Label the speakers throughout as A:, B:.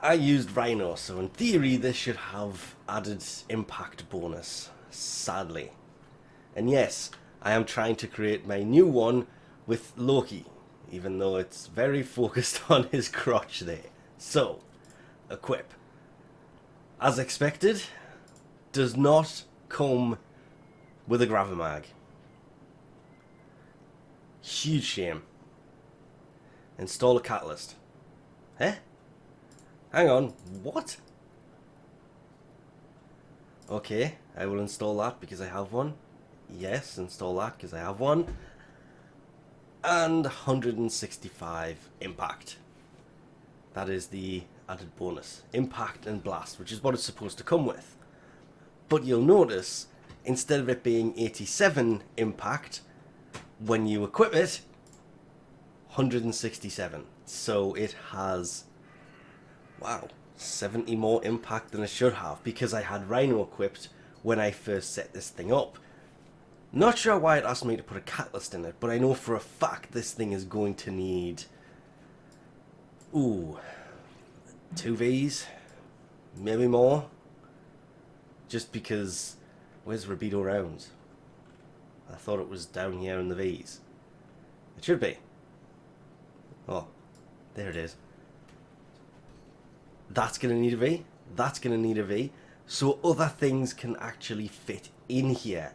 A: I used Rhino, so in theory this should have added impact bonus, sadly. And yes, I am trying to create my new one with Loki, even though it's very focused on his crotch there. So, equip. As expected, does not come with a Gravimag. Huge shame. Install a catalyst. Eh? Hang on, what? Okay, I will install that because I have one. Yes, install that because I have one. And 165 impact. That is the added bonus. Impact and blast, which is what it's supposed to come with. But you'll notice, instead of it being 87 impact, when you equip it, 167. So it has, wow, 70 more impact than it should have, because I had Rhino equipped when I first set this thing up. Not sure why it asked me to put a catalyst in it, but I know for a fact this thing is going to need, ooh, 2 Vs, maybe more, just because, where's Rabido rounds? I thought it was down here in the Vs. It should be. Oh, there it is. That's going to need a V, that's going to need a V, so other things can actually fit in here.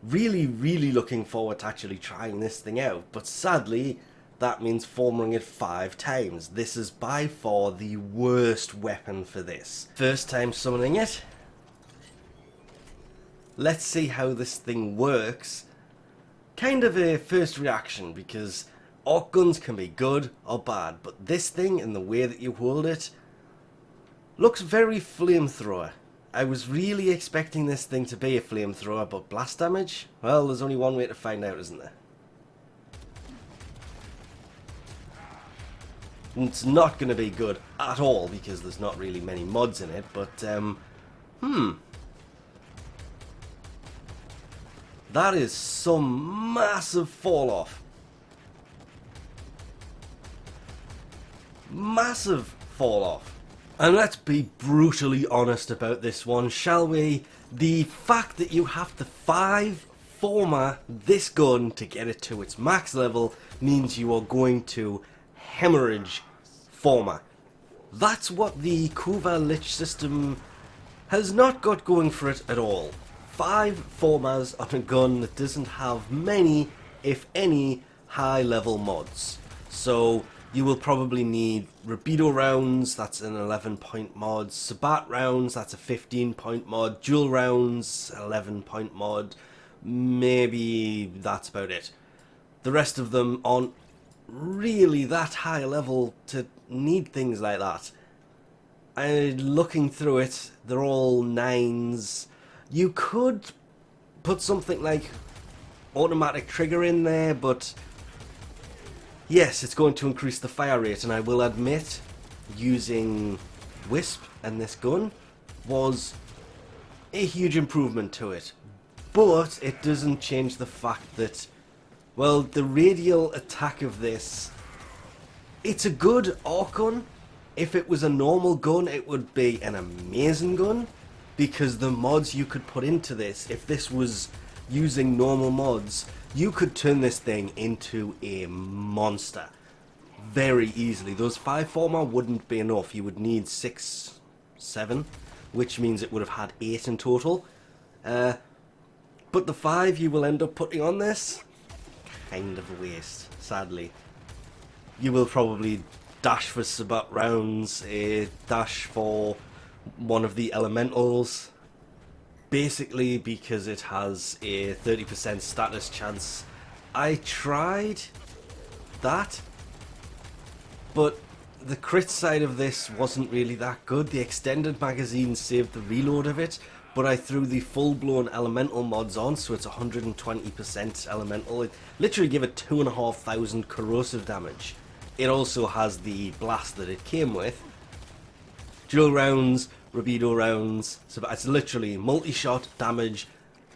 A: Really looking forward to actually trying this thing out, but sadly that means forming it 5 times. This is by far the worst weapon for this. First time summoning it. Let's see how this thing works. Kind of a first reaction, because Archguns can be good or bad, but this thing and the way that you hold it looks very flamethrower. I was really expecting this thing to be a flamethrower, but blast damage? Well, there's only one way to find out, isn't there? And it's not going to be good at all, because there's not really many mods in it, but, that is some massive fall off. Massive fall off. And let's be brutally honest about this one, shall we? The fact that you have to 5 forma this gun to get it to its max level means you are going to hemorrhage forma. That's what the Kuva lich system has not got going for it at all. 5 formas on a gun that doesn't have many, if any, high level mods. So you will probably need Rabido rounds, that's an 11-point mod, Sabat rounds, that's a 15-point mod, dual rounds, 11-point mod, maybe that's about it. The rest of them aren't really that high level to need things like that. Looking through it, they're all 9s. You could put something like automatic trigger in there, but yes, it's going to increase the fire rate, and I will admit, using Wisp and this gun was a huge improvement to it. But it doesn't change the fact that, well, the radial attack of this, it's a good arc gun. If it was a normal gun, it would be an amazing gun, because the mods you could put into this, if this was using normal mods, you could turn this thing into a monster very easily. Those 5 forma wouldn't be enough. You would need 6, 7, which means it would have had 8 in total. But the 5 you will end up putting on this, kind of a waste, sadly. You will probably dash for Sabat rounds, dash for one of the elementals, basically because it has a 30% status chance. I tried that, but the crit side of this wasn't really that good. The extended magazine saved the reload of it, but I threw the full-blown elemental mods on, so it's 120% elemental. It literally gave it 2,500 corrosive damage. It also has the blast that it came with. Dual rounds, Rabido rounds, so it's literally multi-shot, damage,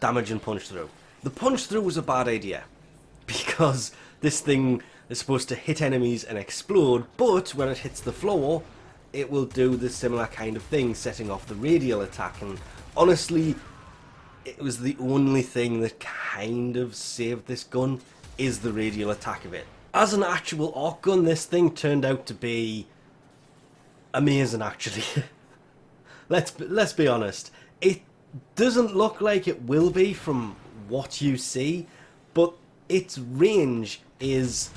A: and punch through. The punch through was a bad idea, because this thing is supposed to hit enemies and explode, but when it hits the floor, it will do the similar kind of thing, setting off the radial attack, and honestly, it was the only thing that kind of saved this gun, is the radial attack of it. As an actual arc gun, this thing turned out to be amazing, actually. Let's be honest. It doesn't look like it will be from what you see, but its range is,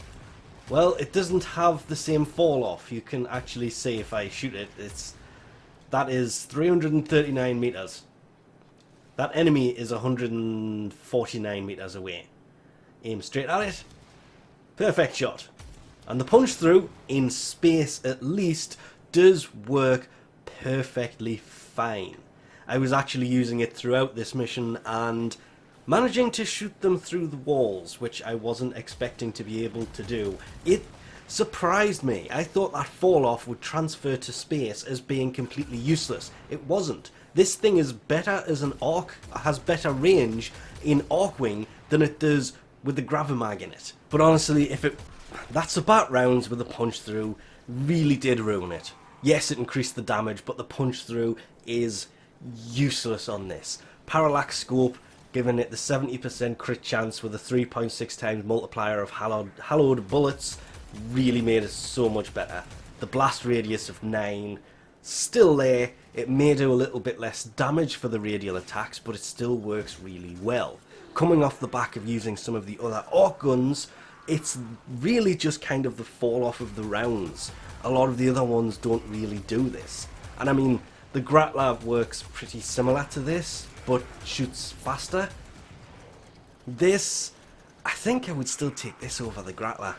A: well, it doesn't have the same fall off. You can actually see if I shoot it, that is 339 meters. That enemy is 149 meters away. Aim straight at it. Perfect shot. And the punch through, in space at least, does work perfectly fine. I was actually using it throughout this mission and managing to shoot them through the walls, which I wasn't expecting to be able to do. It surprised me. I thought that fall off would transfer to space as being completely useless. It wasn't. This thing is better as an arc, has better range in archwing than it does with the gravimag in it. But honestly, that Sabat rounds with the punch through really did ruin it. Yes, it increased the damage, but the punch through is useless on this. Parallax scope, giving it the 70% crit chance with a 3.6 times multiplier of hallowed bullets, really made it so much better. The blast radius of 9, still there. It may do a little bit less damage for the radial attacks, but it still works really well. Coming off the back of using some of the other arc guns, it's really just kind of the fall off of the rounds. A lot of the other ones don't really do this. And I mean, the Grattler works pretty similar to this, but shoots faster. This, I think I would still take this over the Grattler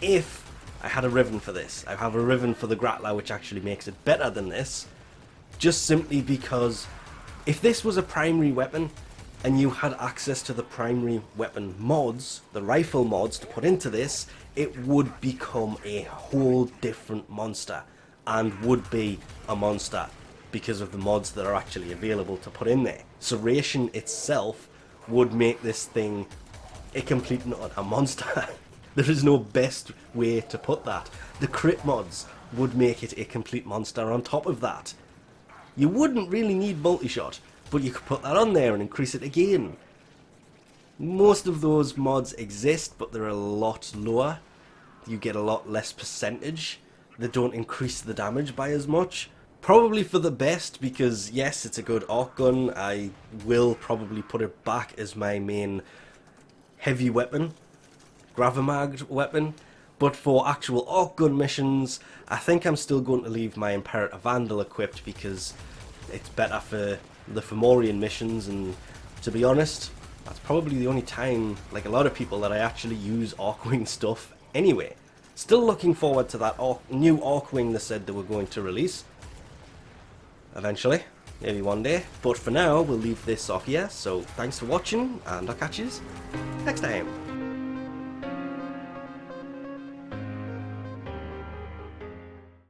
A: if I had a Riven for this. I have a Riven for the Grattler, which actually makes it better than this, just simply because if this was a primary weapon and you had access to the primary weapon mods, the rifle mods to put into this, it would become a whole different monster, and would be a monster because of the mods that are actually available to put in there. Serration itself would make this thing a complete and utter monster. There is no best way to put that. The crit mods would make it a complete monster on top of that. You wouldn't really need multi-shot, but you could put that on there and increase it again. Most of those mods exist, but they're a lot lower. You get a lot less percentage. They don't increase the damage by as much. Probably for the best, because yes, it's a good arc gun. I will probably put it back as my main heavy weapon, gravimag weapon. But for actual arc gun missions, I think I'm still going to leave my Imperator Vandal equipped, because it's better for the Fomorian missions, and to be honest, that's probably the only time, like a lot of people, that I actually use Archwing stuff anyway. Still looking forward to that new Archwing they said they were going to release. Eventually, maybe one day. But for now, we'll leave this off here, so thanks for watching, and I'll catch you next time.